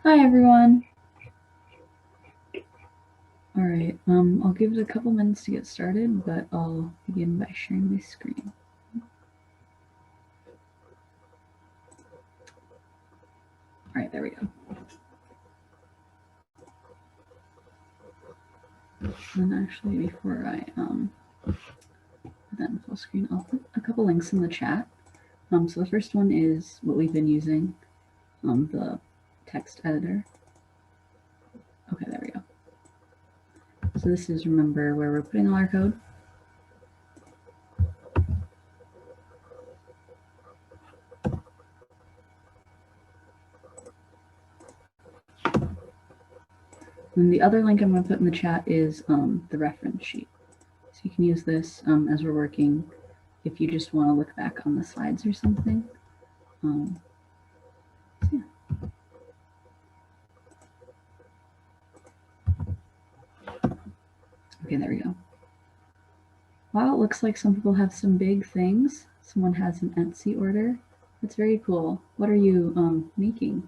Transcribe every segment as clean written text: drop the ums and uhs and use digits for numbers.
Hi everyone. All right, I'll give it a couple minutes to get started, but I'll begin by sharing my screen. All right, there we go. And actually, before I put that in full screen, I'll put a couple links in the chat. So the first one is what we've been using, the text editor. Okay, there we go. So this is, remember, where we're putting all our code. And the other link I'm going to put in the chat is the reference sheet. So you can use this as we're working if you just want to look back on the slides or something. So yeah. Okay, there we go. Wow, it looks like some people have some big things. Someone has an Etsy order. That's very cool. What are you making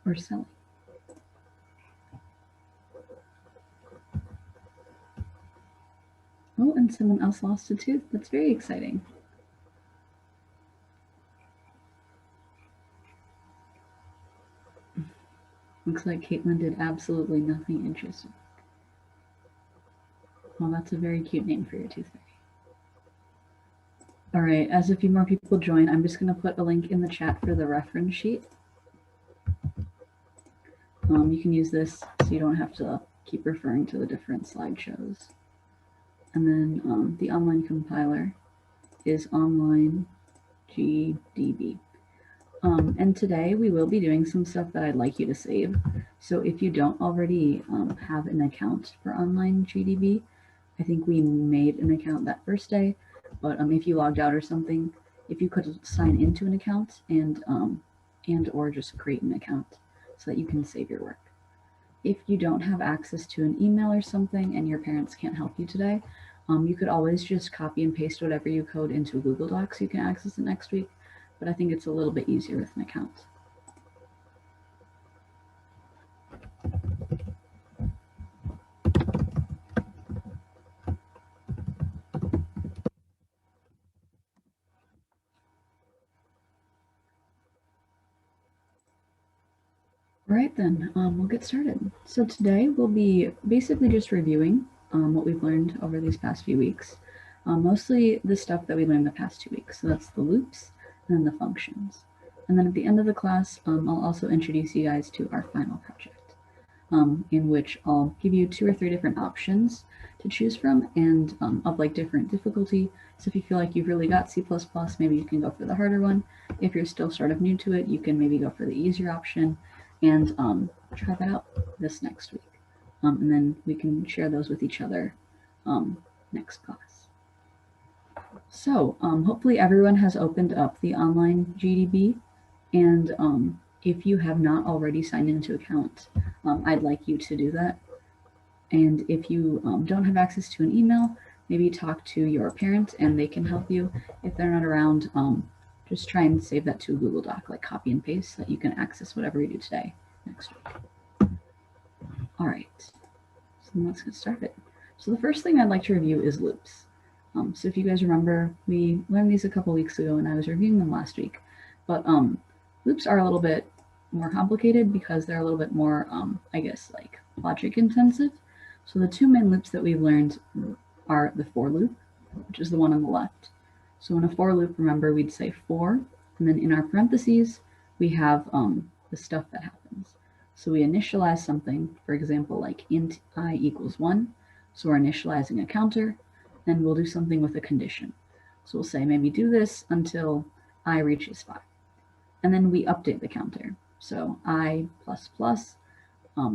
or selling? Oh, and someone else lost a tooth. That's very exciting. Looks like Caitlin did absolutely nothing interesting. Well, that's a very cute name for your tooth fairy. All right, as a few more people join, I'm just going to put a link in the chat for the reference sheet. You can use this so you don't have to keep referring to the different slideshows. And then the online compiler is online GDB. And today we will be doing some stuff that I'd like you to save. So if you don't already have an account for online GDB, I think we made an account that first day, but if you logged out or something, if you could sign into an account and or just create an account so that you can save your work. If you don't have access to an email or something and your parents can't help you today, you could always just copy and paste whatever you code into a Google Doc so you can access it next week. But I think it's a little bit easier with an account. All right then, we'll get started. So today we'll be basically just reviewing what we've learned over these past few weeks. Mostly the stuff that we learned the past 2 weeks. So that's the loops and then the functions. And then at the end of the class, I'll also introduce you guys to our final project, in which I'll give you 2 or 3 different options to choose from and of like different difficulty. So if you feel like you've really got C++, maybe you can go for the harder one. If you're still sort of new to it, you can maybe go for the easier option and try that out this next week. And then we can share those with each other next class. So hopefully everyone has opened up the online GDB, and if you have not already signed into an account, I'd like you to do that. And if you don't have access to an email, maybe talk to your parent and they can help you. If they're not around, just try and save that to a Google Doc, like copy and paste, so that you can access whatever we do today next week. All right, so let's get started. So the first thing I'd like to review is loops. So if you guys remember, we learned these a couple weeks ago and I was reviewing them last week. But loops are a little bit more complicated because they're a little bit more, I guess, like logic intensive. So the 2 main loops that we've learned are the for loop, which is the one on the left. So in a for loop, remember, we'd say for, and then in our parentheses, we have the stuff that happens. So we initialize something, for example, like int I equals 1. So we're initializing a counter, and we'll do something with a condition. So we'll say maybe do this until I reaches 5. And then we update the counter. So I plus plus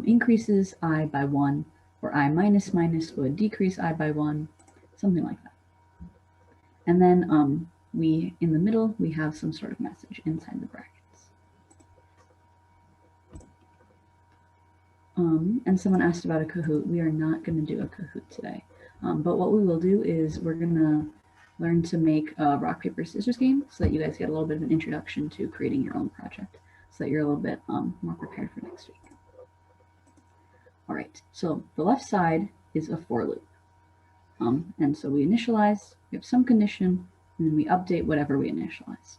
increases I by 1, or I minus minus would decrease I by 1, something like that. And then in the middle, we have some sort of message inside the brackets. And someone asked about a Kahoot. We are not going to do a Kahoot today. But what we will do is we're going to learn to make a rock, paper, scissors game so that you guys get a little bit of an introduction to creating your own project so that you're a little bit more prepared for next week. All right, so the left side is a for loop. And so we initialize, we have some condition, and then we update whatever we initialized.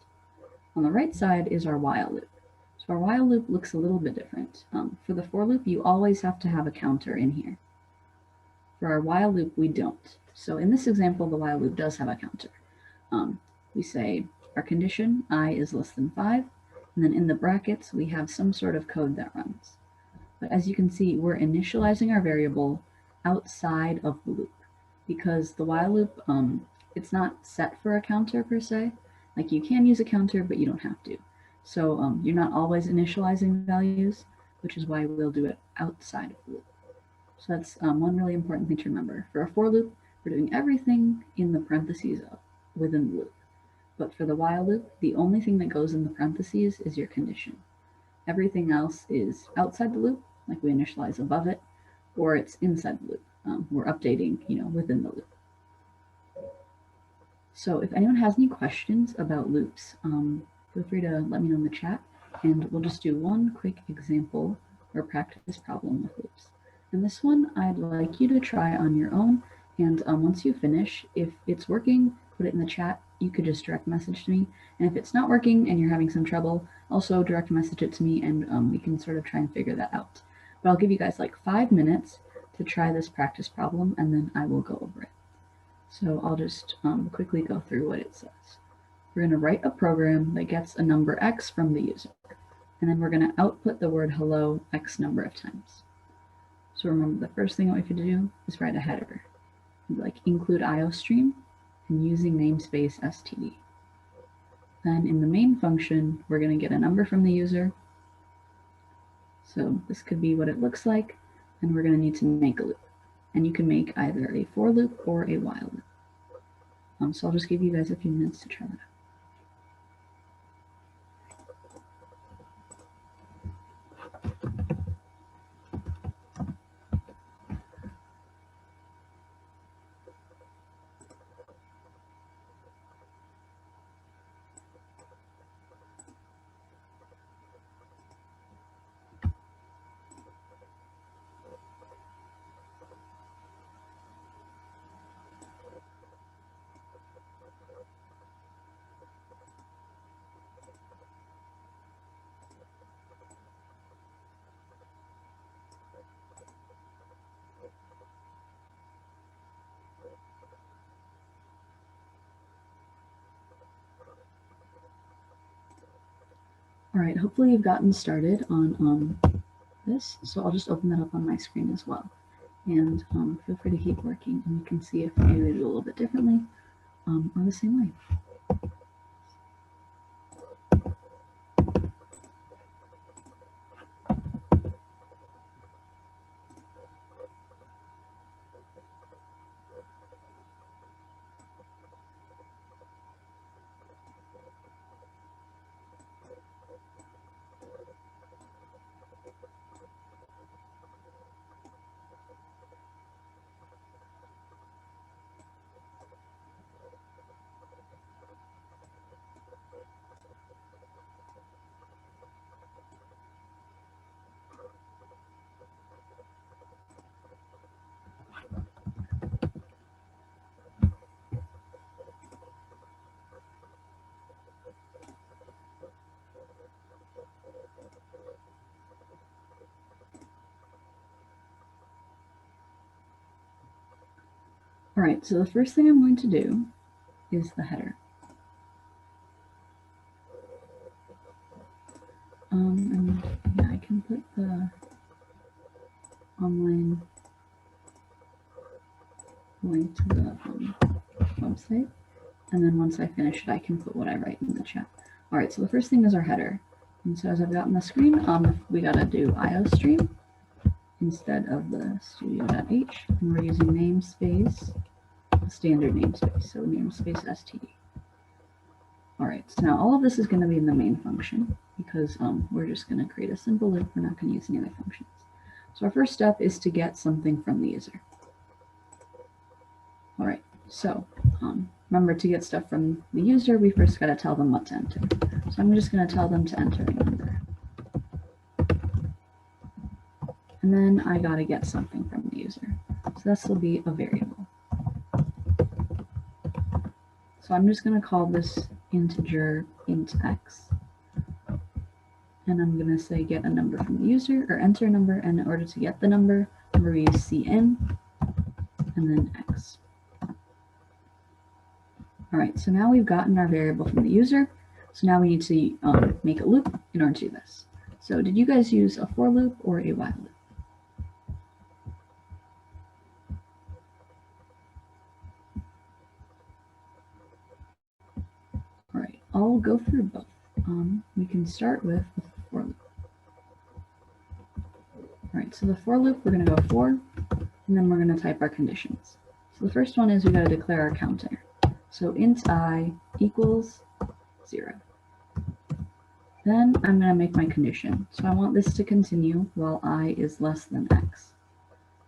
On the right side is our while loop. So our while loop looks a little bit different. For the for loop, you always have to have a counter in here. For our while loop, we don't. So in this example, the while loop does have a counter. We say our condition, I is less than 5, and then in the brackets, we have some sort of code that runs. But as you can see, we're initializing our variable outside of the loop because the while loop, it's not set for a counter per se. Like you can use a counter, but you don't have to. So you're not always initializing values, which is why we'll do it outside of the loop. So that's one really important thing to remember. For a for loop, we're doing everything in the parentheses within the loop. But for the while loop, the only thing that goes in the parentheses is your condition. Everything else is outside the loop, like we initialize above it, or it's inside the loop. We're updating, within the loop. So if anyone has any questions about loops, feel free to let me know in the chat, and we'll just do one quick example or practice problem with loops. And this one, I'd like you to try on your own, and once you finish, if it's working, put it in the chat. You could just direct message to me, and if it's not working and you're having some trouble, also direct message it to me, and we can sort of try and figure that out. But I'll give you guys like 5 minutes to try this practice problem, and then I will go over it. So I'll just quickly go through what it says. We're going to write a program that gets a number x from the user, and then we're going to output the word hello x number of times. So remember, the first thing that we have to do is write a header, like include IOStream and using namespace std. Then in the main function, we're going to get a number from the user. So this could be what it looks like, and we're going to need to make a loop. And you can make either a for loop or a while loop. So I'll just give you guys a few minutes to try that out. All right, hopefully you've gotten started on this. So I'll just open that up on my screen as well. And feel free to keep working, and you can see if maybe we do a little bit differently or the same way. All right, so the first thing I'm going to do is the header. And yeah, I can put the online link to the website, and then once I finish it, I can put what I write in the chat. All right, so the first thing is our header. And so as I've got on the screen, we gotta do IOStream instead of the studio.h, and we're using namespace, standard namespace, so namespace std. All right, so now all of this is going to be in the main function because we're just going to create a simple loop. We're not going to use any other functions. So our first step is to get something from the user. All right, so remember, to get stuff from the user, we first got to tell them what to enter. So I'm just going to tell them to enter a number. And then I got to get something from the user. So this will be a variable. So I'm just going to call this integer int x. And I'm going to say get a number from the user, or enter a number, and in order to get the number, we use cin and then x. All right, so now we've gotten our variable from the user. So now we need to make a loop in order to do this. So did you guys use a for loop or a while loop? All right, I'll go through both. We can start with the for loop. All right, so the for loop, we're going to go for, and then we're going to type our conditions. So the first one is we got to declare our counter. So int I equals 0. Then I'm going to make my condition. So I want this to continue while I is less than x,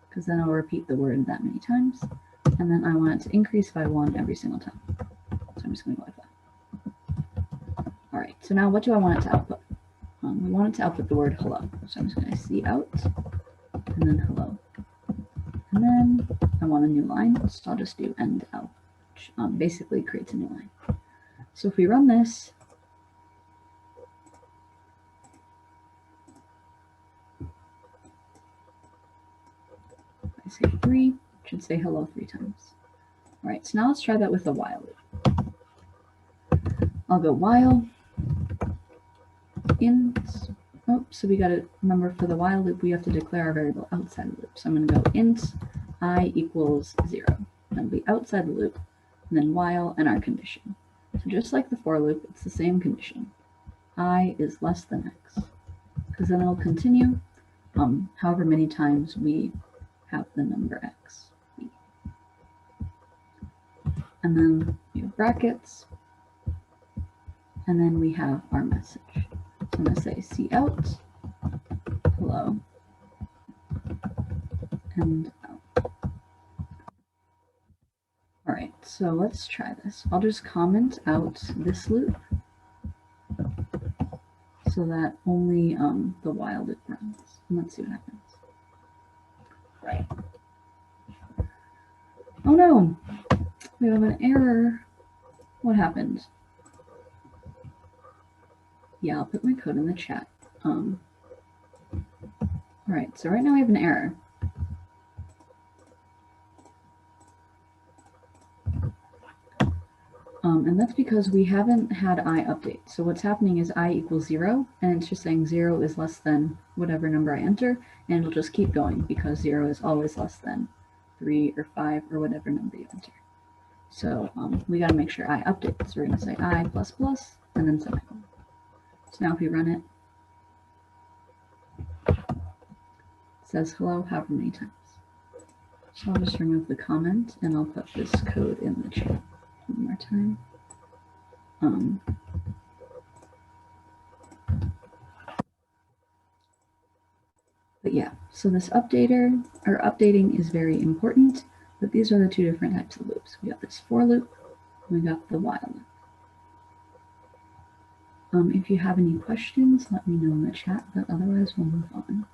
because then I'll repeat the word that many times. And then I want it to increase by 1 every single time. So I'm just going to go like that. All right, so now what do I want it to output? We want it to output the word hello. So I'm just going to see out and then hello. And then I want a new line, so I'll just do end L, which basically creates a new line. So if we run this, I say 3, it should say hello 3 times. All right, so now let's try that with a while loop. I'll go while int, so we got to remember for the while loop, we have to declare our variable outside the loop. So I'm going to go int I equals 0. That'll be outside the loop, and then while and our condition. So just like the for loop, it's the same condition. I is less than x, because then it'll continue however many times we have the number x. And then we have brackets, and then we have our message. So I'm going to say see out, hello, and out. All right, so let's try this. I'll just comment out this loop so that only the while loop runs. And let's see what happens. Right. Oh no, we have an error. What happened? Yeah, I'll put my code in the chat. All right, so right now we have an error. And that's because we haven't had I update. So what's happening is I equals 0, and it's just saying 0 is less than whatever number I enter, and it'll just keep going because 0 is always less than 3 or 5 or whatever number you enter. So we got to make sure I update. So we're going to say I plus plus and then semicolon. So now if we run it, it says hello however many times. So I'll just remove the comment and I'll put this code in the chat one more time. But yeah, so this updating is very important, but these are the two different types of loops. We got this for loop, and we got the while loop. If you have any questions, let me know in the chat, but otherwise we'll move on.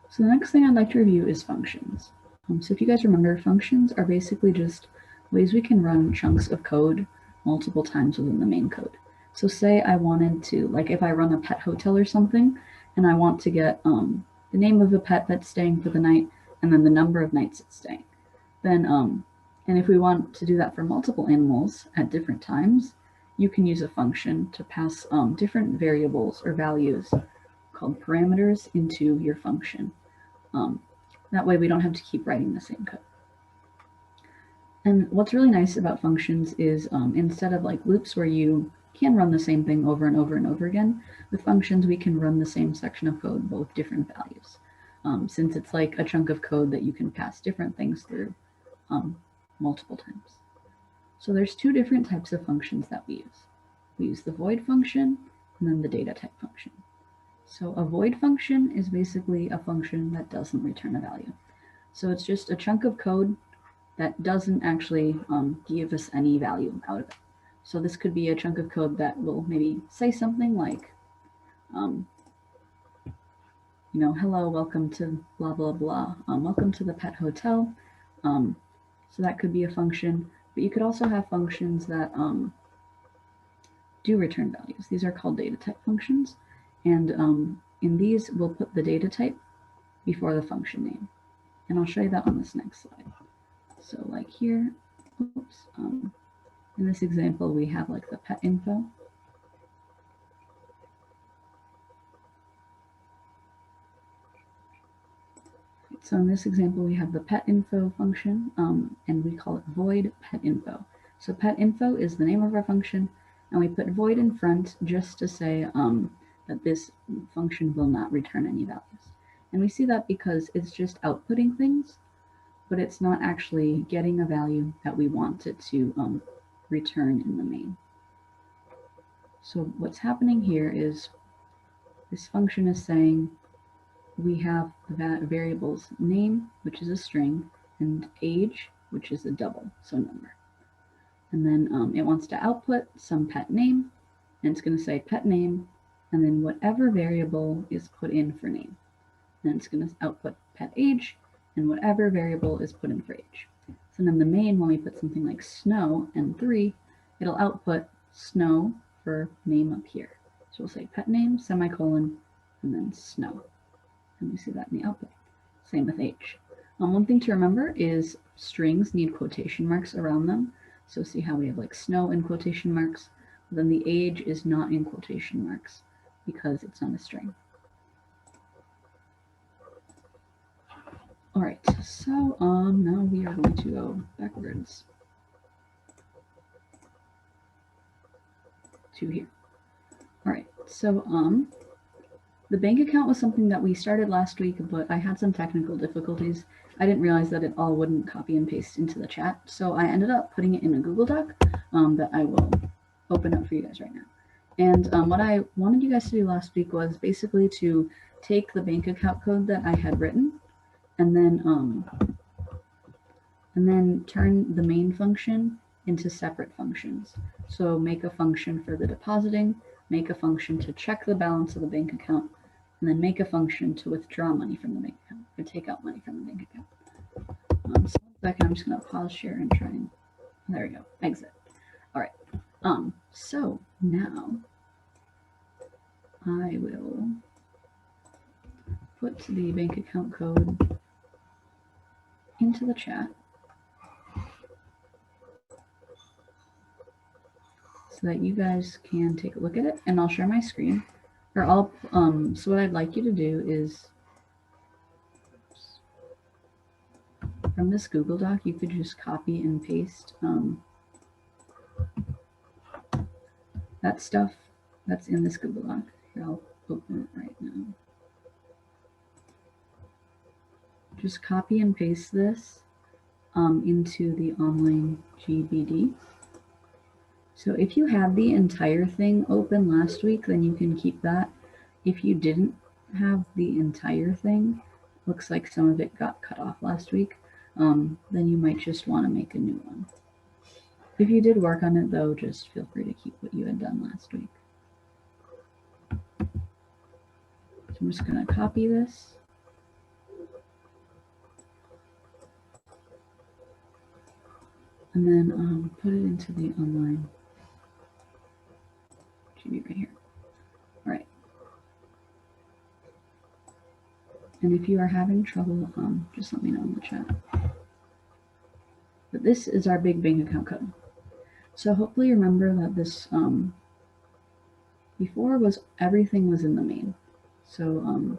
So the next thing I'd like to review is functions. So if you guys remember, functions are basically just ways we can run chunks of code multiple times within the main code. So say I wanted to, like if I run a pet hotel or something, and I want to get the name of the pet that's staying for the night, and then the number of nights it's staying. Then, and if we want to do that for multiple animals at different times, you can use a function to pass different variables or values called parameters into your function. That way we don't have to keep writing the same code. And what's really nice about functions is instead of like loops where you can run the same thing over and over and over again, with functions we can run the same section of code but with different values. Since it's like a chunk of code that you can pass different things through multiple times. So there's two different types of functions that we use. we use the void function and then the data type function. So a void function is basically a function that doesn't return a value. So it's just a chunk of code that doesn't actually give us any value out of it. So this could be a chunk of code that will maybe say something like, you know, hello, welcome to blah, blah, blah. Welcome to the pet hotel. So that could be a function, but you could also have functions that do return values. These are called data type functions. And in these, we'll put the data type before the function name. And I'll show you that on this next slide. So like here, oops, in this example, we have like the pet info. So in this example, we have the pet info function, and we call it void pet info. So pet info is the name of our function, and we put void in front just to say that this function will not return any values. And we see that because it's just outputting things, but it's not actually getting a value that we want it to return in the main. So what's happening here is this function is saying, we have the variables name, which is a string, and age, which is a double, so number. And then it wants to output some pet name, and it's going to say pet name, and then whatever variable is put in for name. Then it's going to output pet age, and whatever variable is put in for age. So then the main, when we put something like snow and 3, it'll output snow for name up here. So we'll say pet name, semicolon, and then snow. And we see that in the output. Same with age. One thing to remember is strings need quotation marks around them. So see how we have like snow in quotation marks, but then the age is not in quotation marks because it's not a string. All right, so now we are going to go backwards to here. All right, so the bank account was something that we started last week, but I had some technical difficulties. I didn't realize that it all wouldn't copy and paste into the chat, so I ended up putting it in a Google Doc that I will open up for you guys right now. And what I wanted you guys to do last week was basically to take the bank account code that I had written and then turn the main function into separate functions. So make a function for the depositing, make a function to check the balance of the bank account, and then make a function to withdraw money from the bank account, or take out money from the bank account. So 1 second, I'm just going to pause share and try and, there we go, exit. All right, so now I will put the bank account code into the chat so that you guys can take a look at it, and I'll share my screen. Or I'll, so what I'd like you to do is, from this Google Doc, you could just copy and paste that stuff that's in this Google Doc. Here, I'll open it right now. Just copy and paste this into the online GBD. So if you had the entire thing open last week, then you can keep that. If you didn't have the entire thing, looks like some of it got cut off last week, then you might just want to make a new one. If you did work on it though, just feel free to keep what you had done last week. So I'm just going to copy this. And then put it into the online GB right here. All right. And if you are having trouble, just let me know in the chat. But this is our big bank account code. So hopefully remember that this before was everything was in the main. So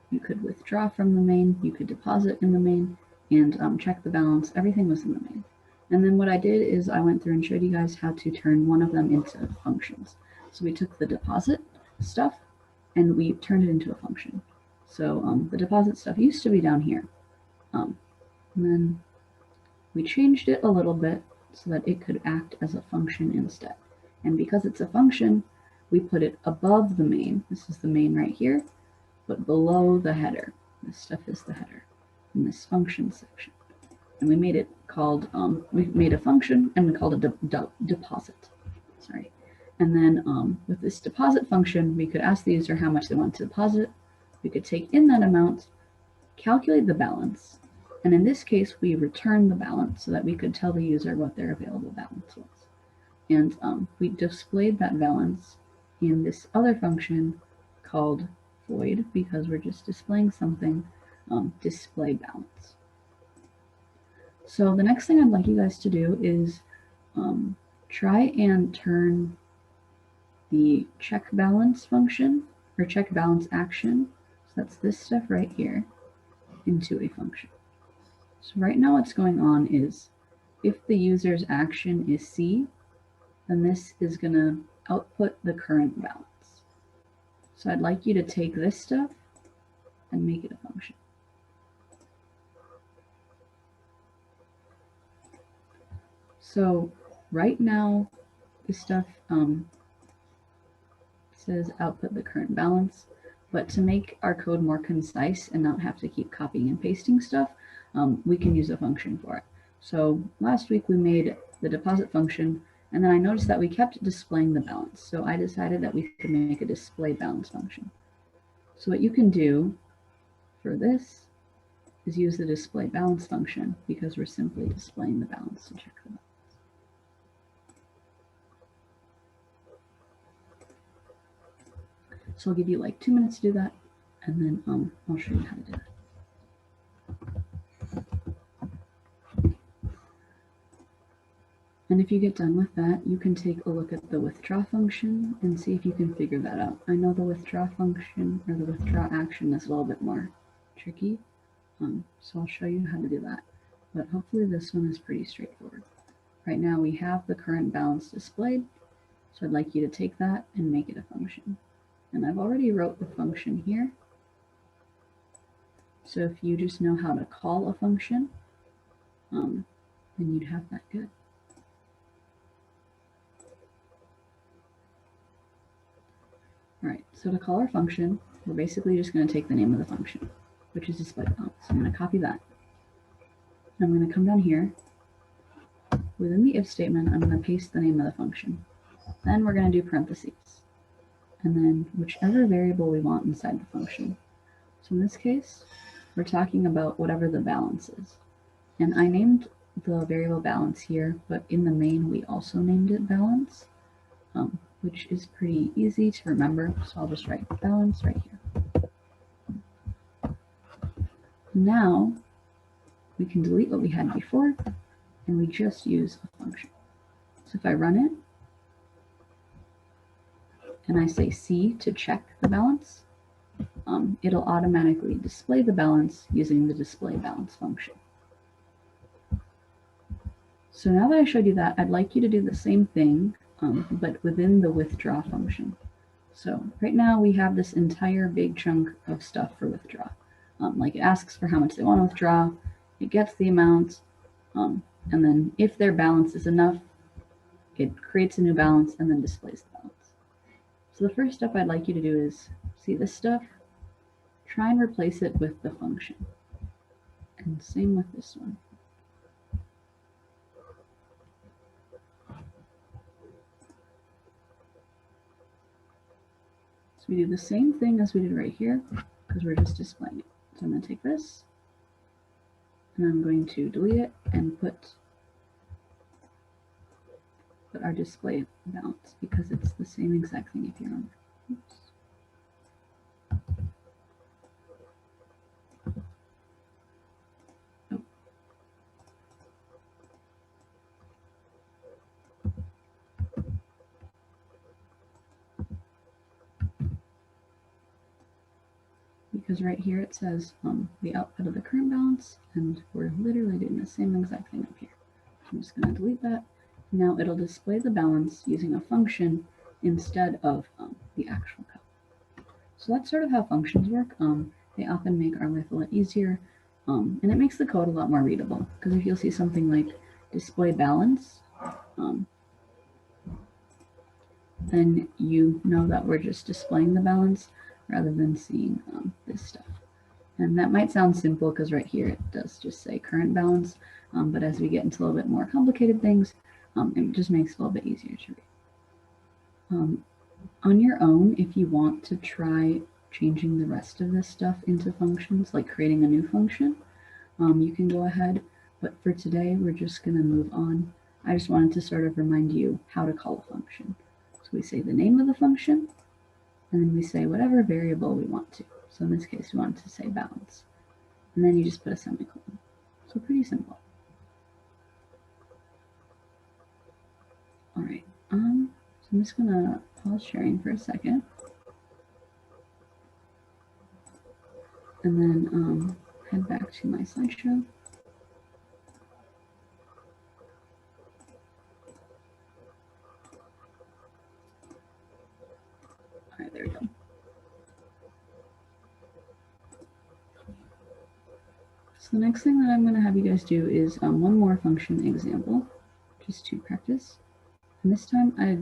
you could withdraw from the main, you could deposit in the main, and check the balance. Everything was in the main. And then what I did is I went through and showed you guys how to turn one of them into functions. So we took the deposit stuff and we turned it into a function. So the deposit stuff used to be down here. And then we changed it a little bit so that it could act as a function instead. And because it's a function, we put it above the main. This is the main right here, but below the header. This stuff is the header in this function section. And we made it called, we made a function and we called it deposit. Sorry. And then with this deposit function, we could ask the user how much they want to deposit. We could take in that amount, calculate the balance, and in this case, we return the balance so that we could tell the user what their available balance was. And we displayed that balance in this other function called void, because we're just displaying something, display balance. So the next thing I'd like you guys to do is try and turn the check balance function, or check balance action, so that's this stuff right here, into a function. So right now what's going on is if the user's action is C, then this is going to output the current balance. So I'd like you to take this stuff and make it a function. So right now this stuff says output the current balance, but to make our code more concise and not have to keep copying and pasting stuff, we can use a function for it. So last week we made the deposit function, and then I noticed that we kept displaying the balance. So I decided that we could make a display balance function. So what you can do for this is use the display balance function, because we're simply displaying the balance to check the balance. So I'll give you like 2 minutes to do that, and then I'll show you how to do it. And if you get done with that, you can take a look at the withdraw function and see if you can figure that out. I know the withdraw function, or the withdraw action, is a little bit more tricky, so I'll show you how to do that. But hopefully this one is pretty straightforward. Right now we have the current balance displayed, so I'd like you to take that and make it a function. And I've already wrote the function here. So if you just know how to call a function, then you'd have that good. All right, so to call our function, we're basically just going to take the name of the function, which is display balance. So I'm going to copy that. I'm going to come down here. Within the if statement, I'm going to paste the name of the function. Then we're going to do parentheses, and then whichever variable we want inside the function. So in this case, we're talking about whatever the balance is. And I named the variable balance here, but in the main, we also named it balance, which is pretty easy to remember. So I'll just write balance right here. Now we can delete what we had before, and we just use a function. So if I run it, and I say C to check the balance, it'll automatically display the balance using the display balance function. So now that I showed you that, I'd like you to do the same thing, but within the withdraw function. So right now we have this entire big chunk of stuff for withdraw. Like it asks for how much they want to withdraw, it gets the amount, and then if their balance is enough, it creates a new balance and then displays the balance. So the first step I'd like you to do is, see this stuff? Try and replace it with the function. And same with this one. So we do the same thing as we did right here, because we're just displaying it. So I'm going to take this, and I'm going to delete it and put our display balance, because it's the same exact thing if you remember. Oops. Oh. Because right here it says the output of the current balance, and we're literally doing the same exact thing up here. I'm just going to delete that. Now it'll display the balance using a function instead of the actual code. So that's sort of how functions work. They often make our life a lot easier, and it makes the code a lot more readable. Because if you'll see something like display balance, then you know that we're just displaying the balance rather than seeing this stuff. And that might sound simple because right here it does just say current balance, but as we get into a little bit more complicated things, it just makes it a little bit easier to read. On your own, if you want to try changing the rest of this stuff into functions, like creating a new function, you can go ahead, but for today we're just going to move on. I just wanted to sort of remind you how to call a function. So we say the name of the function, and then we say whatever variable we want to. So in this case, we want to say balance. And then you just put a semicolon. So pretty simple. All right, so I'm just gonna pause sharing for a second. And then head back to my slideshow. All right, there we go. So the next thing that I'm going to have you guys do is one more function example, just to practice. And this time I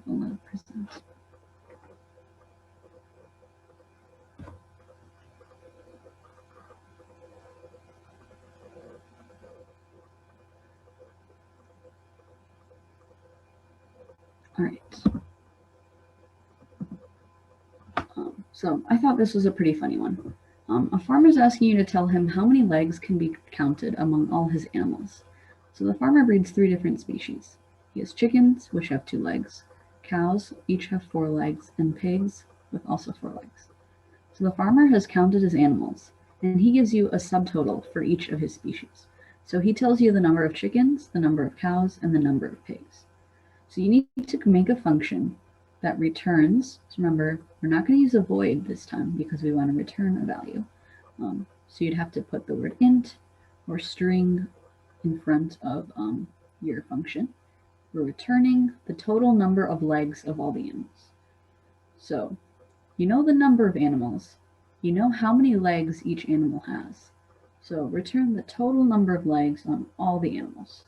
will let it present. All right. So I thought this was a pretty funny one. A farmer is asking you to tell him how many legs can be counted among all his animals. So the farmer breeds 3 different species. He has chickens, which have 2 legs, cows, each have 4 legs, and pigs with also 4 legs. So the farmer has counted his animals, and he gives you a subtotal for each of his species. So he tells you the number of chickens, the number of cows, and the number of pigs. So you need to make a function that returns, so remember, we're not going to use a void this time because we want to return a value. So you'd have to put the word int or string in front of your function. We're returning the total number of legs of all the animals. So you know the number of animals, you know how many legs each animal has. So return the total number of legs on all the animals.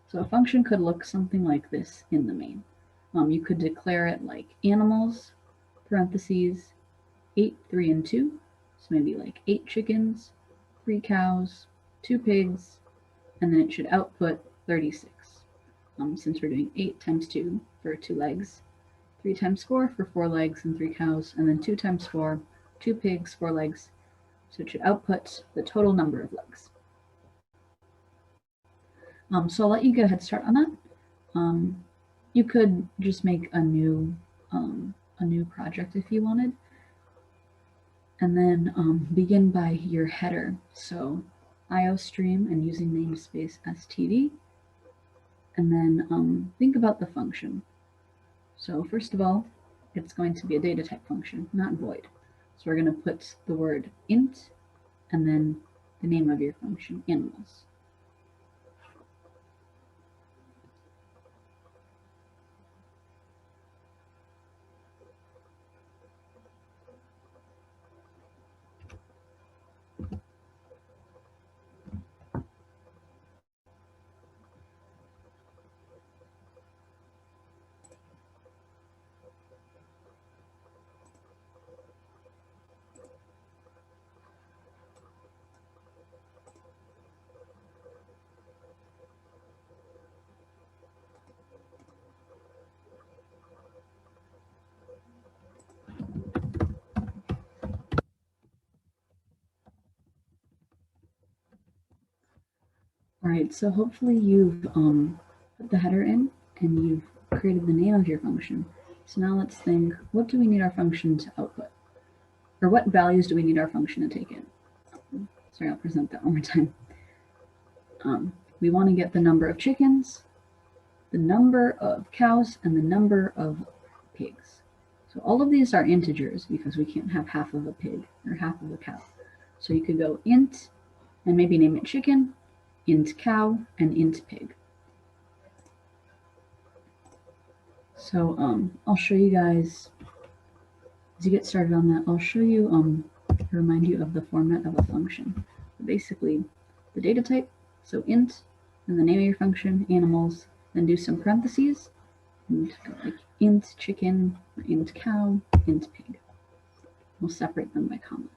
So a function could look something like this in the main. You could declare it like animals, parentheses, 8, 3, and 2. So maybe like 8 chickens, 3 cows, 2 pigs, and then it should output 36. Since we're doing 8 times 2 for 2 legs, 3 times 4 for 4 legs and 3 cows, and then 2 times 4, 2 pigs, 4 legs. So it should output the total number of legs. So I'll let you get a head start on that. You could just make a new project if you wanted, and then begin by your header. So iostream and using namespace std, and then think about the function. So first of all, it's going to be a data type function, not void. So we're going to put the word int and then the name of your function, animals. All right, so hopefully you've put the header in and you've created the name of your function. So now let's think, what do we need our function to output? Or what values do we need our function to take in? Sorry, I'll present that one more time. We want to get the number of chickens, the number of cows, and the number of pigs. So all of these are integers because we can't have half of a pig or half of a cow. So you could go int and maybe name it chicken, int cow, and int pig. So I'll show you guys, as you get started on that, I'll show you, remind you of the format of a function. Basically, the data type, so int, and the name of your function, animals, then do some parentheses, And go like int chicken, or int cow, int pig. We'll separate them by commas.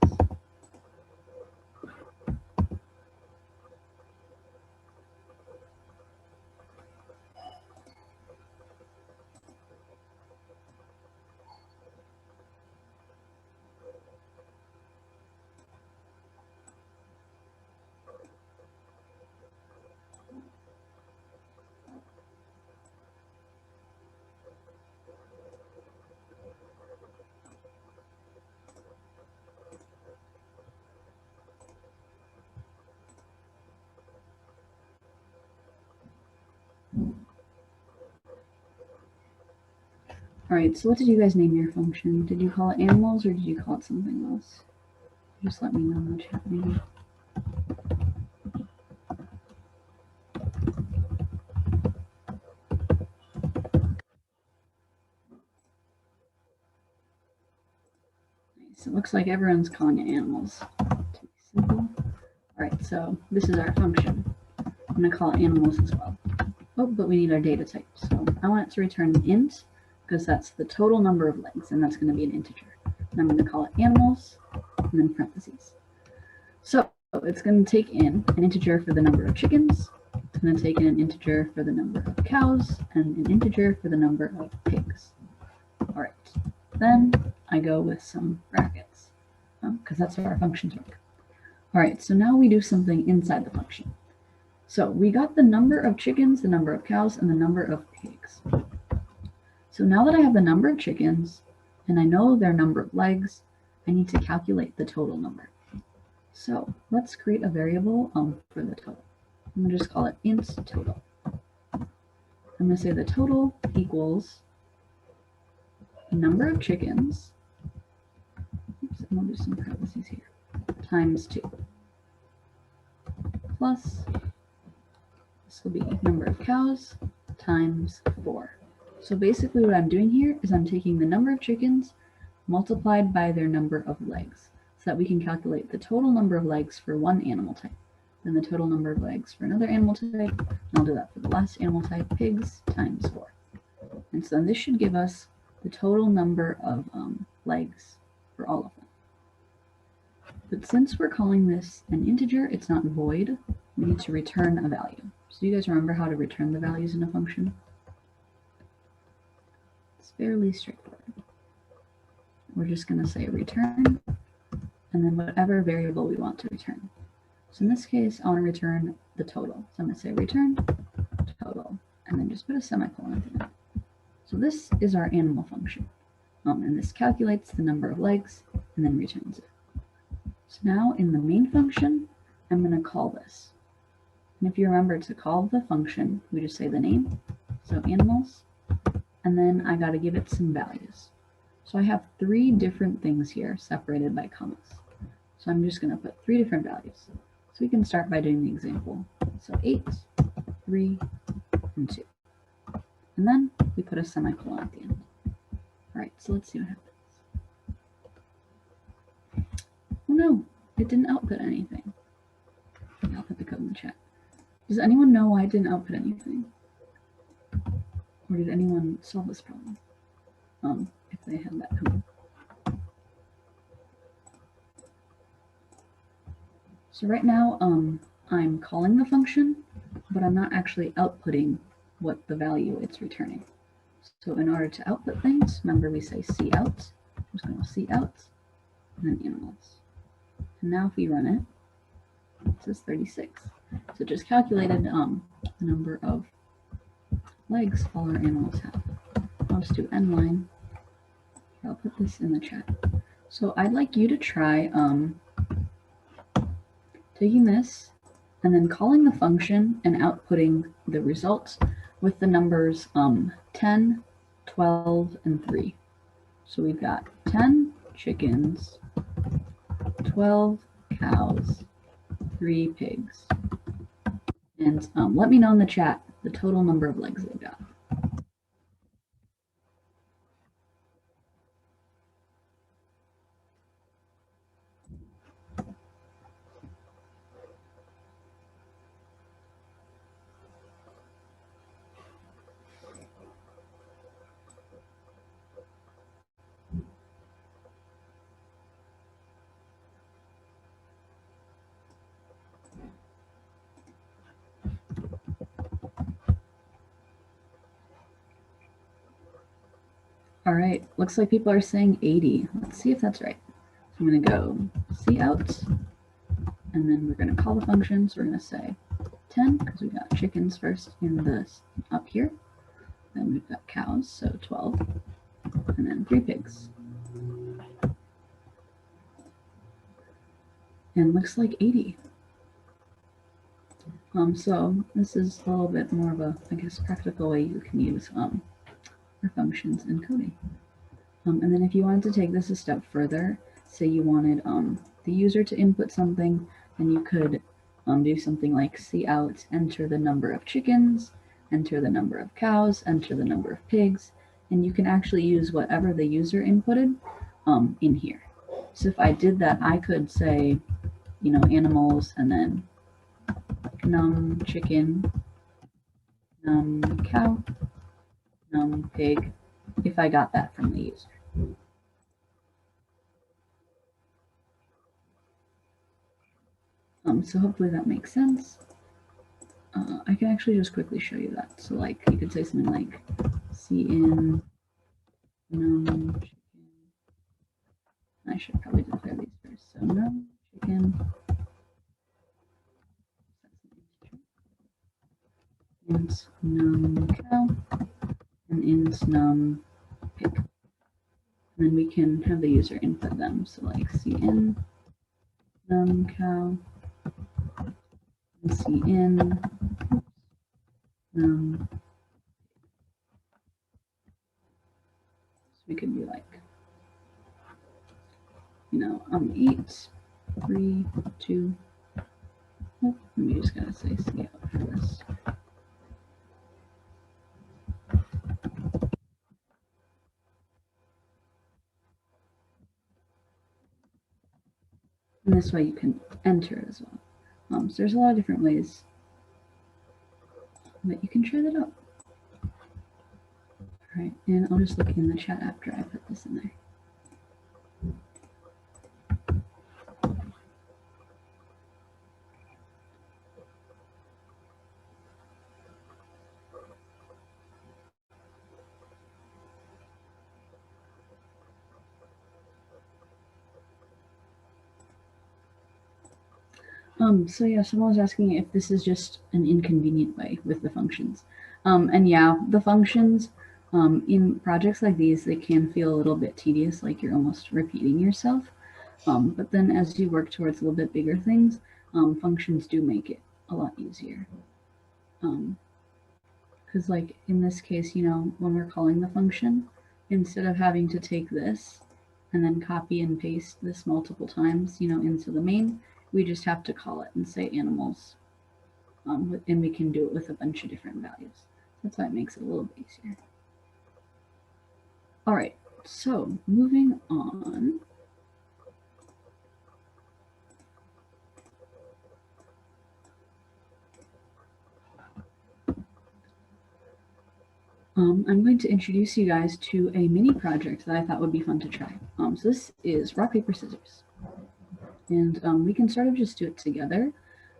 Alright, so what did you guys name your function? Did you call it animals or did you call it something else? Just let me know in the chat maybe. Nice. It looks like everyone's calling it animals. Simple. Alright, so this is our function. I'm going to call it animals as well. Oh, but we need our data type. So I want it to return an int because that's the total number of legs, and that's going to be an integer. And I'm going to call it animals, and then parentheses. So it's going to take in an integer for the number of chickens. It's going to take in an integer for the number of cows, and an integer for the number of pigs. All right. Then I go with some brackets, because that's how our functions work. All right, so now we do something inside the function. So we got the number of chickens, the number of cows, and the number of pigs. So now that I have the number of chickens, and I know their number of legs, I need to calculate the total number. So let's create a variable for the total. I'm going to just call it int total. I'm going to say the total equals the number of chickens, oops, and I'll do some parentheses here, times 2, plus this will be number of cows times 4. So basically what I'm doing here is I'm taking the number of chickens multiplied by their number of legs, so that we can calculate the total number of legs for one animal type, then the total number of legs for another animal type, and I'll do that for the last animal type, pigs, times 4. And so this should give us the total number of legs for all of them. But since we're calling this an integer, it's not void, we need to return a value. So you guys remember how to return the values in a function? It's fairly straightforward. We're just going to say return, and then whatever variable we want to return. So in this case, I want to return the total. So I'm going to say return total, and then just put a semicolon at the end. So this is our animal function, and this calculates the number of legs and then returns it. So now in the main function, I'm going to call this. And if you remember to call the function, we just say the name, so animals, and then I got to give it some values. So I have 3 different things here separated by commas. So I'm just going to put 3 different values. So we can start by doing the example. So 8, 3, and 2. And then we put a semicolon at the end. All right, so let's see what happens. Oh no, it didn't output anything. I'll put the code in the chat. Does anyone know why it didn't output anything? Or did anyone solve this problem? If they had that code. So right now, I'm calling the function, but I'm not actually outputting what the value it's returning. So in order to output things, remember we say cout. I'm just going to cout, and then animals. And now if we run it, it says 36. So it just calculated the number of legs all our animals have. I'll just do end line. I'll put this in the chat. So I'd like you to try taking this and then calling the function and outputting the results with the numbers 10, 12, and 3. So we've got 10 chickens, 12 cows, 3 pigs. And let me know in the chat the total number of legs they've got. All right, looks like people are saying 80. Let's see if that's right. So I'm going to go C out, and then we're going to call the function. So we're going to say 10 because we got chickens first in this up here. Then we've got cows, so 12, and then 3 pigs. And looks like 80. So this is a little bit more of a, I guess, practical way you can use for functions in coding. And then if you wanted to take this a step further, say you wanted the user to input something, then you could do something like cout, enter the number of chickens, enter the number of cows, enter the number of pigs, and you can actually use whatever the user inputted in here. So if I did that, I could say, you know, animals, and then num chicken, num cow, num pig, if I got that from the user. So hopefully that makes sense. I can actually just quickly show you that. So like you could say something like cin num chicken. I should probably declare these first. So num chicken, int num cow, and int num pig. And then we can have the user input them. So like cin num cow, and cin num. So we could be like, you know, 8, 3, 2. Oh, we just gotta say cout for this. And this way you can enter it as well. So there's a lot of different ways that you can try that out. All right, and I'll just look in the chat after I put this in there. So yeah, someone was asking if this is just an inconvenient way with the functions. And yeah, the functions in projects like these, they can feel a little bit tedious, like you're almost repeating yourself. But then as you work towards a little bit bigger things, functions do make it a lot easier. Because like in this case, you know, when we're calling the function, instead of having to take this and then copy and paste this multiple times, you know, into the main, we just have to call it and say animals. And we can do it with a bunch of different values. That's why it makes it a little bit easier. All right, so moving on. I'm going to introduce you guys to a mini project that I thought would be fun to try. So this is rock, paper, scissors. And we can sort of just do it together.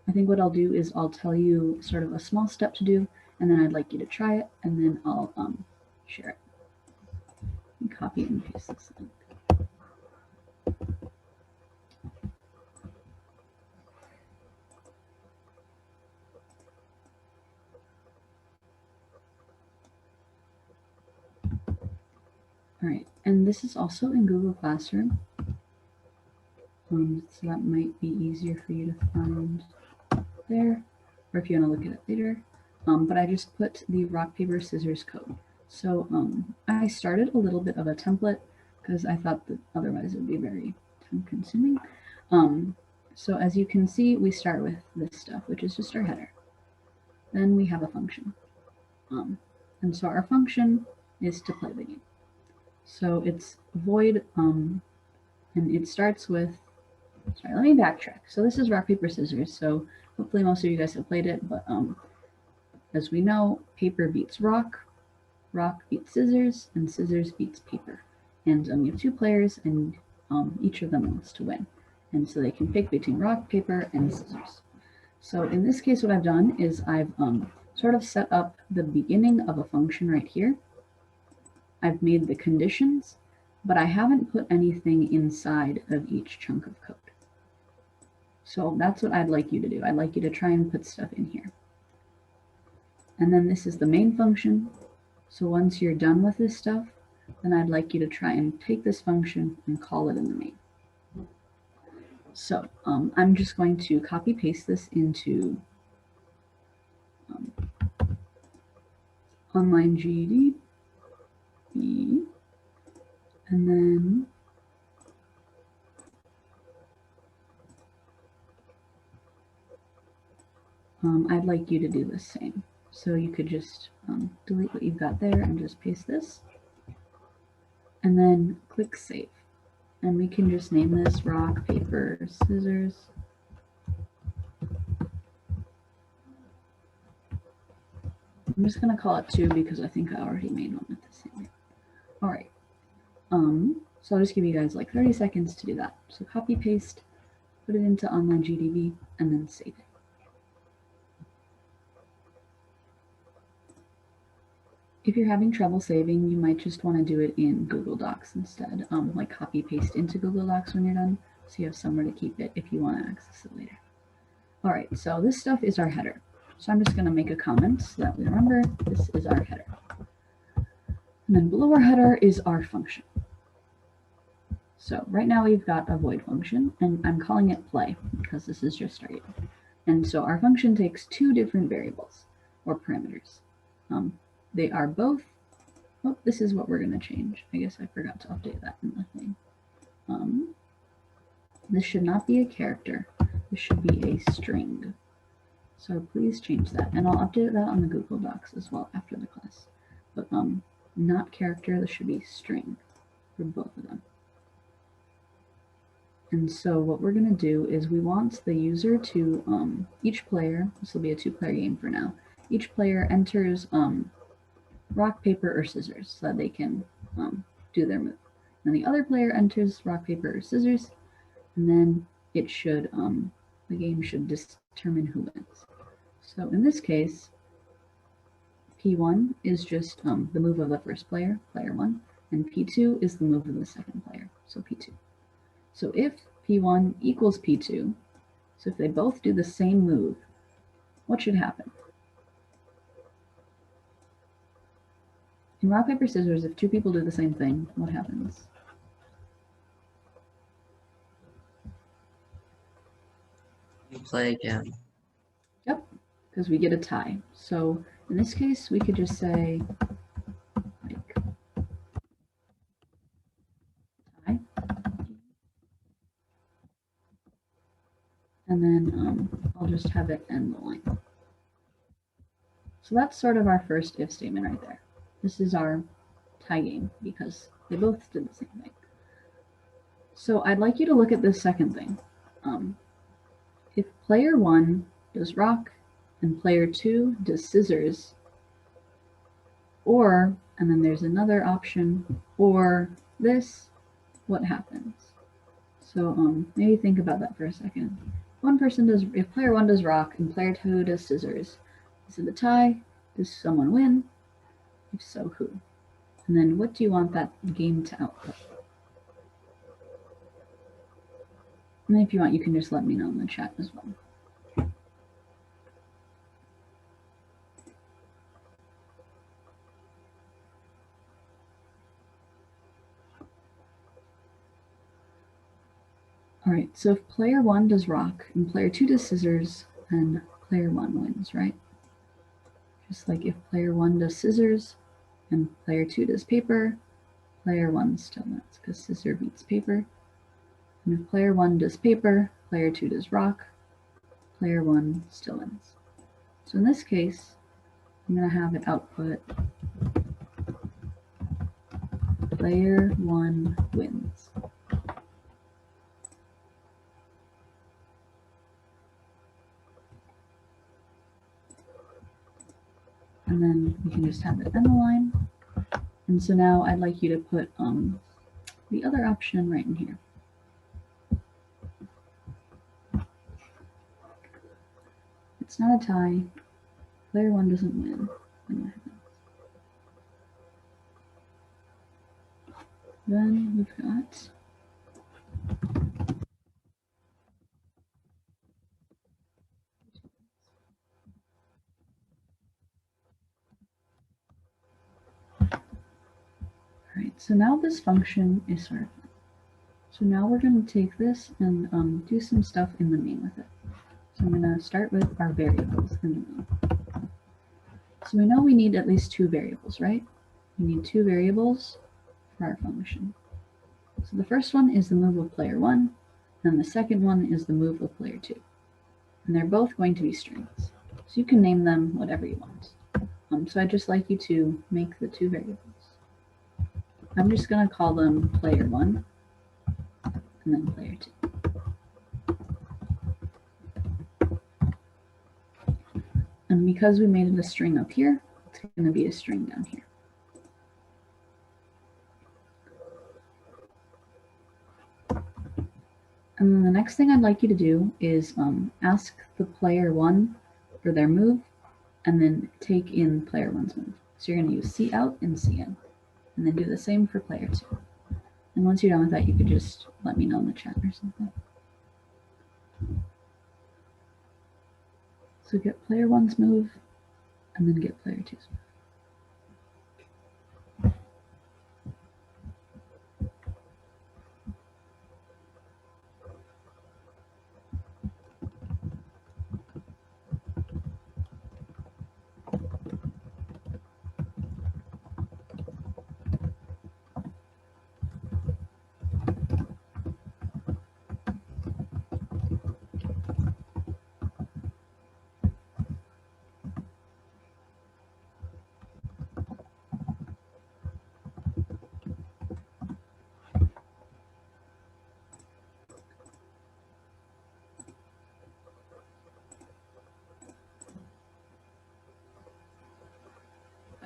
I think what I'll do is I'll tell you sort of a small step to do, and then I'd like you to try it, and then I'll share it. And copy and paste this link. All right, and this is also in Google Classroom, so that might be easier for you to find there, or if you want to look at it later. But I just put the rock, paper, scissors code. So I started a little bit of a template because I thought that otherwise it would be very time consuming. So as you can see, we start with this stuff, which is just our header. Then we have a function. And so our function is to play the game. So it's void, and it starts with, sorry, let me backtrack. So this is rock, paper, scissors. So hopefully most of you guys have played it, but as we know, paper beats rock, rock beats scissors, and scissors beats paper. And you have 2 players, and each of them wants to win. And so they can pick between rock, paper, and scissors. So in this case, what I've done is I've sort of set up the beginning of a function right here. I've made the conditions, but I haven't put anything inside of each chunk of code. So that's what I'd like you to do. I'd like you to try and put stuff in here. And then this is the main function. So once you're done with this stuff, then I'd like you to try and take this function and call it in the main. So I'm just going to copy paste this into online GDB, and then I'd like you to do the same. So you could just delete what you've got there and just paste this, and then click save. And we can just name this rock, paper, scissors. I'm just going to call it 2 because I think I already made one with the same name. All right. So I'll just give you guys like 30 seconds to do that. So copy paste, put it into online GDB, and then save it. If you're having trouble saving, you might just want to do it in Google Docs instead, like copy paste into Google Docs when you're done, so you have somewhere to keep it if you want to access it later. All right, so this stuff is our header. So I'm just going to make a comment so that we remember this is our header. And then below our header is our function. So right now we've got a void function, and I'm calling it play because this is just our game. And so our function takes 2 different variables or parameters. They are both, oh, this is what we're going to change. I guess I forgot to update that in the thing. This should not be a character. This should be a string. So please change that. And I'll update that on the Google Docs as well after the class. But not character, this should be string for both of them. And so what we're going to do is we want the user to, each player, this will be a 2-player game for now, each player enters rock, paper, or scissors so that they can do their move. And the other player enters rock, paper, or scissors, and then it should, the game should determine who wins. So in this case, P1 is just the move of the first player, player 1, and P2 is the move of the second player, so P2. So if P1 equals P2, so if they both do the same move, what should happen? In rock, paper, scissors, if 2 people do the same thing, what happens? You play again. Yep, because we get a tie. So in this case, we could just say, like, tie. And then I'll just have it end the line. So that's sort of our first if statement right there. This is our tie game because they both did the same thing. So I'd like you to look at this second thing. If player 1 does rock and player 2 does scissors, or, and then there's another option, or this, what happens? So maybe think about that for a second. If player 1 does rock and player 2 does scissors, is it a tie? Does someone win? If so, who? And then what do you want that game to output? And if you want, you can just let me know in the chat as well. All right, so if player 1 does rock and player 2 does scissors, then player 1 wins, right? Just like if player 1 does scissors and player 2 does paper, player 1 still wins because scissor beats paper. And if player 1 does paper, player 2 does rock, player 1 still wins. So in this case, I'm going to have it output player 1 wins. And then we can just have it end the line. And so now I'd like you to put the other option right in here. It's not a tie. Player 1 doesn't win. Then what happens? Then we've got all right, so now this function is sort of, so now we're going to take this and do some stuff in the main with it. So I'm going to start with our variables in the main. So we know we need at least two variables, right? We need two variables for our function. So the first one is the move of player 1, and the second one is the move of player 2. And they're both going to be strings. So you can name them whatever you want. So I'd just like you to make the two variables. I'm just going to call them player 1 and then player 2. And because we made it a string up here, it's going to be a string down here. And then the next thing I'd like you to do is ask the player 1 for their move, and then take in player 1's move. So you're going to use cout and cin, and then do the same for player 2. And once you're done with that, you could just let me know in the chat or something. So get player 1's move, and then get player 2's move.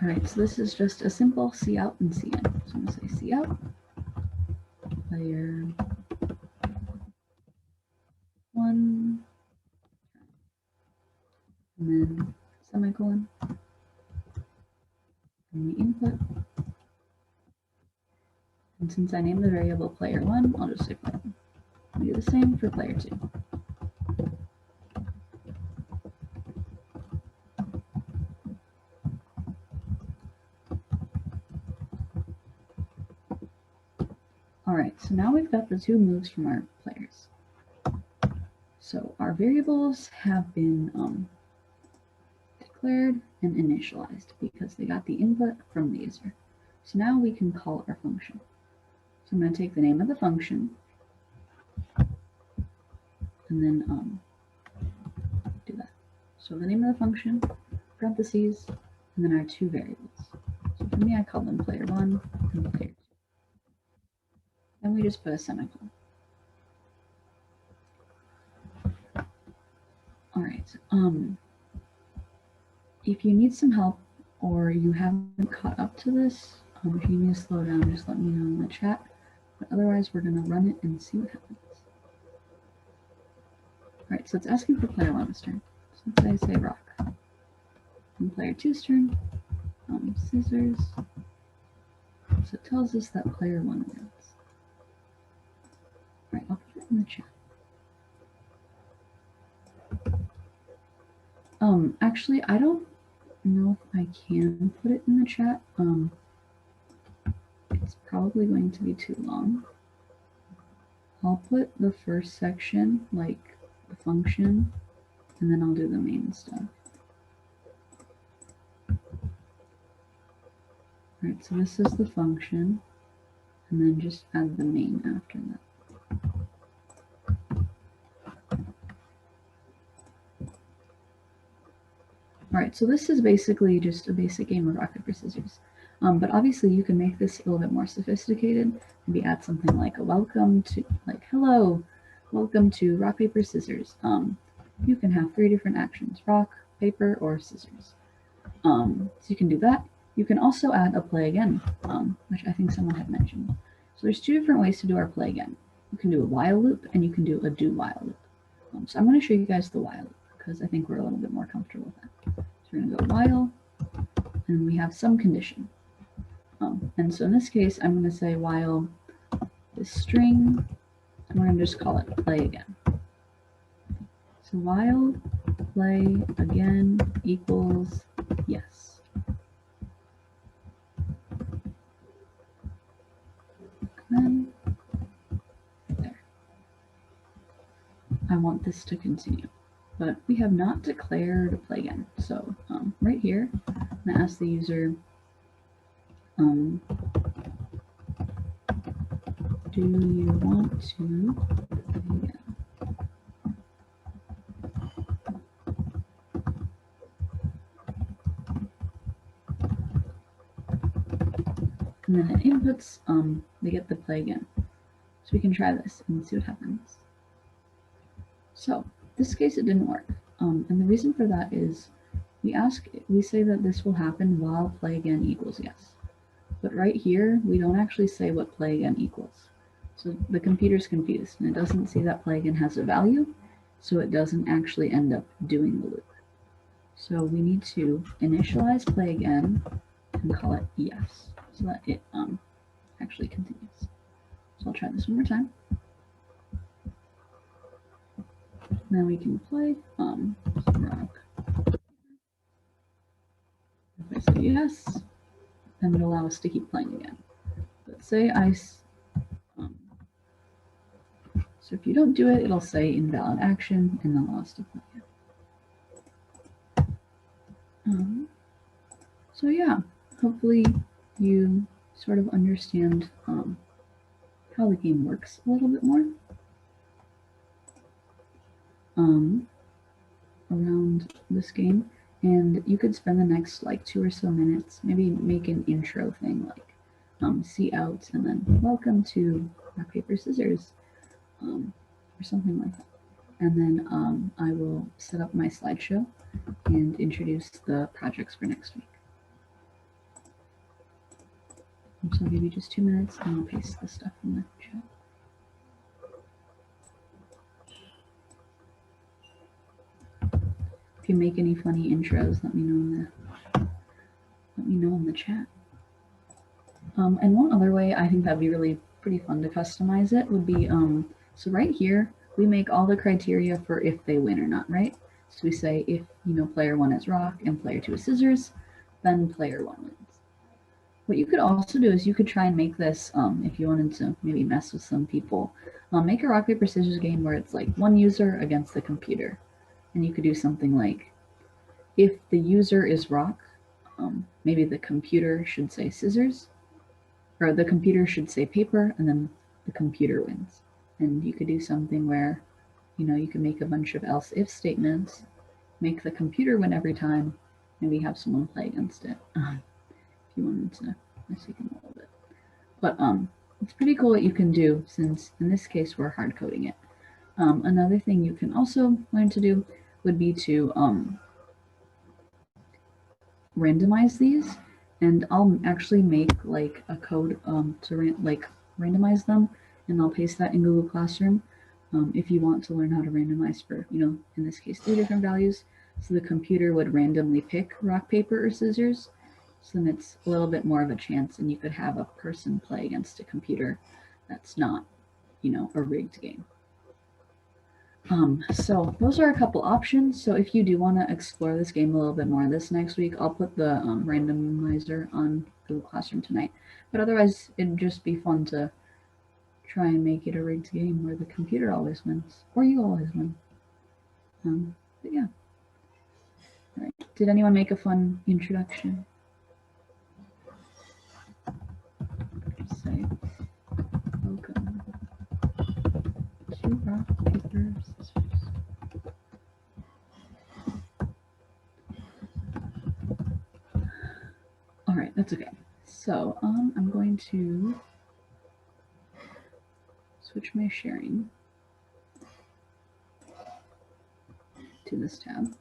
All right, so this is just a simple cout and cin. So I'm going to say cout, player 1, and then semicolon, and the input. And since I named the variable player 1, I'll just say player 1. I'll do the same for player 2. All right, so now we've got the two moves from our players. So our variables have been declared and initialized because they got the input from the user. So now we can call our function. So I'm going to take the name of the function and then do that. So the name of the function, parentheses, and then our two variables. So for me, I call them player 1 and player 2. Then we just put a semicolon. All right. If you need some help or you haven't caught up to this, if you need to slow down, just let me know in the chat. But otherwise, we're going to run it and see what happens. All right, so it's asking for player 1's turn. So let's say rock. And player 2's turn, scissors. So it tells us that player 1 wins. All right, I'll put it in the chat. Actually, I don't know if I can put it in the chat. It's probably going to be too long. I'll put the first section, like the function, and then I'll do the main stuff. All right, so this is the function, and then just add the main after that. All right, so this is basically just a basic game of rock, paper, scissors. But obviously you can make this a little bit more sophisticated. Maybe add something like a welcome to, like, hello, welcome to rock, paper, scissors. You can have 3 different actions, rock, paper, or scissors. So you can do that. You can also add a play again, which I think someone had mentioned. So there's 2 different ways to do our play again. You can do a while loop and you can do a do while loop. So I'm going to show you guys the while loop because I think we're a little bit more comfortable with that. So we're going to go while, and we have some condition. And so in this case, I'm going to say while the string, and we're going to just call it play again. So while play again equals yes. Then there. I want this to continue, but we have not declared play again. So right here, I'm going to ask the user, do you want to play again? And then it inputs, they get the play again. So we can try this and see what happens. So this case it didn't work. And the reason for that is we say that this will happen while play again equals yes. But right here, we don't actually say what play again equals. So the computer's confused and it doesn't see that play again has a value, so it doesn't actually end up doing the loop. So we need to initialize play again and call it yes, so that it actually continues. So I'll try this one more time. Now we can play rock. If I say yes, then it'll allow us to keep playing again. But say so if you don't do it, it'll say invalid action and allow us to play again. So yeah, hopefully you sort of understand how the game works a little bit more. Around this game, and you could spend the next like 2 or so minutes, maybe make an intro thing like see out and then welcome to rock paper scissors, or something like that. And then I will set up my slideshow and introduce the projects for next week. So I'll give you just 2 minutes and I'll paste the stuff in the chat. If you make any funny intros, let me know in the chat. And one other way I think that'd be really pretty fun to customize it would be so right here we make all the criteria for if they win or not, right? So we say if player 1 is rock and player 2 is scissors, then player 1 wins. What you could also do is you could try and make this, if you wanted to maybe mess with some people, make a rock paper scissors game where it's like one user against the computer, and you could do something like if the user is rock, maybe the computer should say scissors, or the computer should say paper, and then the computer wins. And you could do something where, you can make a bunch of else if statements, make the computer win every time, maybe have someone play against it. If you wanted to mess with them a little bit. But it's pretty cool what you can do, since in this case we're hard coding it. Another thing you can also learn to do would be to randomize these, and I'll actually make like a code to randomize them, and I'll paste that in Google Classroom if you want to learn how to randomize for, in this case 3 different values. So the computer would randomly pick rock, paper, or scissors, so then it's a little bit more of a chance, and you could have a person play against a computer that's not, a rigged game. So those are a couple options. So if you do want to explore this game a little bit more this next week, I'll put the randomizer on Google Classroom tonight. But otherwise, it'd just be fun to try and make it a rigged game where the computer always wins, or you always win. But yeah. All right. Did anyone make a fun introduction? Say welcome to rock, paper, scissors. All right, that's okay. So I'm going to switch my sharing to this tab.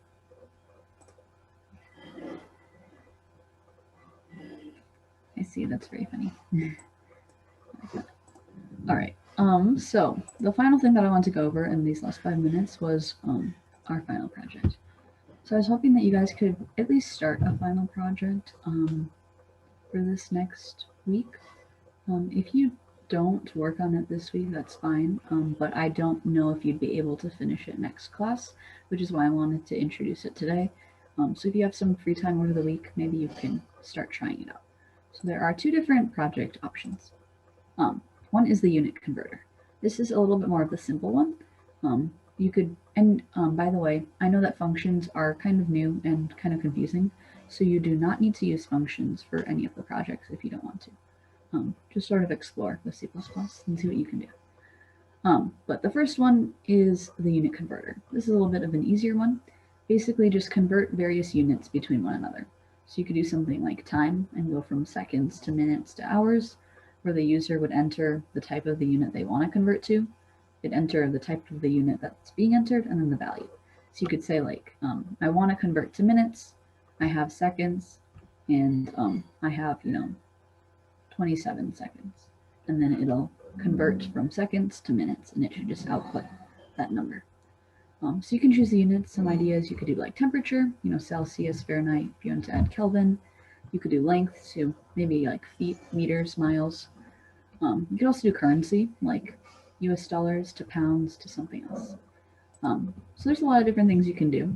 I see, that's very funny. All right, so the final thing that I want to go over in these last 5 minutes was our final project. So I was hoping that you guys could at least start a final project. for this next week. If you don't work on it this week, that's fine, but I don't know if you'd be able to finish it next class, which is why I wanted to introduce it today. So if you have some free time over the week, maybe you can start trying it out. So there are two different project options. One is the unit converter. This is a little bit more of the simple one. You could, and by the way, I know that functions are kind of new and kind of confusing, so you do not need to use functions for any of the projects if you don't want to. Just sort of explore with C++ and see what you can do. But the first one is the unit converter. This is a little bit of an easier one. Basically just convert various units between one another. So you could do something like time and go from seconds to minutes to hours, where the user would enter the type of the unit they want to convert to. It'd enter the type of the unit that's being entered and then the value. So you could say like, I want to convert to minutes, I have seconds, and I have, 27 seconds. And then it'll convert from seconds to minutes, and it should just output that number. So you can choose the units, some ideas. You could do like temperature, Celsius, Fahrenheit, if you want to add Kelvin. You could do length, so maybe like feet, meters, miles. You could also do currency, like US dollars to pounds to something else. So there's a lot of different things you can do.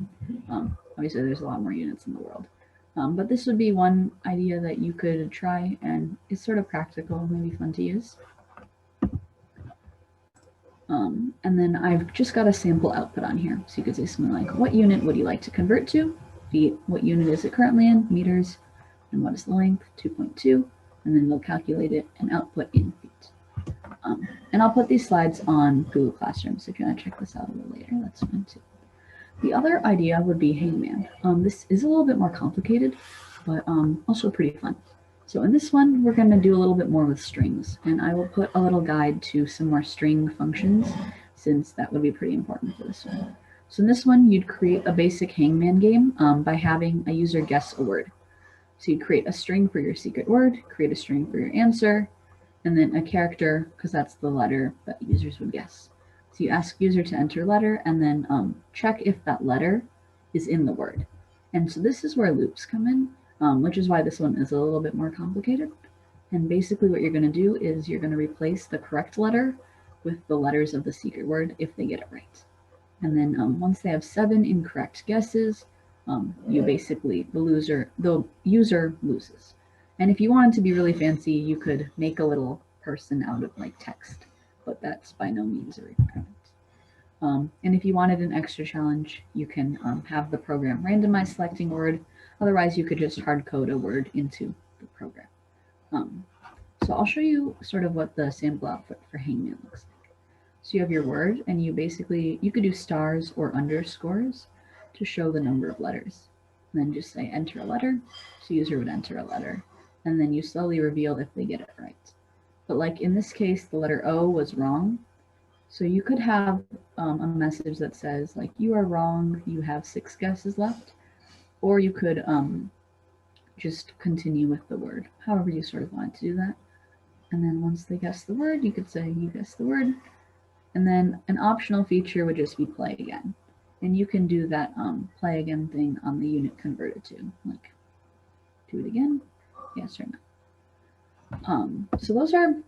Obviously, there's a lot more units in the world. But this would be one idea that you could try, and it's sort of practical, maybe fun to use. And then I've just got a sample output on here. So you could say something like, what unit would you like to convert to? Feet, what unit is it currently in? Meters. And what is the length? 2.2. And then we'll calculate it and output in feet. And I'll put these slides on Google Classroom, so if you want to check this out a little later, that's fine too. The other idea would be Hangman. This is a little bit more complicated, but also pretty fun. So in this one, we're going to do a little bit more with strings, and I will put a little guide to some more string functions, since that would be pretty important for this one. So in this one, you'd create a basic Hangman game by having a user guess a word. So you'd create a string for your secret word, create a string for your answer, and then a character, because that's the letter that users would guess. So you ask user to enter letter, and then check if that letter is in the word. And so this is where loops come in, which is why this one is a little bit more complicated. And basically what you're going to do is you're going to replace the correct letter with the letters of the secret word if they get it right. And then once they have 7 incorrect guesses, you basically, the user loses. And if you wanted to be really fancy, you could make a little person out of like text, but that's by no means a requirement. And if you wanted an extra challenge, you can have the program randomize selecting a word. Otherwise, you could just hard code a word into the program. So I'll show you sort of what the sample output for Hangman looks like. So you have your word, and you could do stars or underscores to show the number of letters. And then just say enter a letter, so user would enter a letter. And then you slowly reveal if they get it right. But like in this case, the letter O was wrong. So you could have a message that says like, you are wrong, you have 6 guesses left. Or you could just continue with the word, however you sort of want to do that. And then once they guess the word, you could say you guessed the word. And then an optional feature would just be play again. And you can do that play again thing on the unit converted to, like do it again, yes or no. So those are the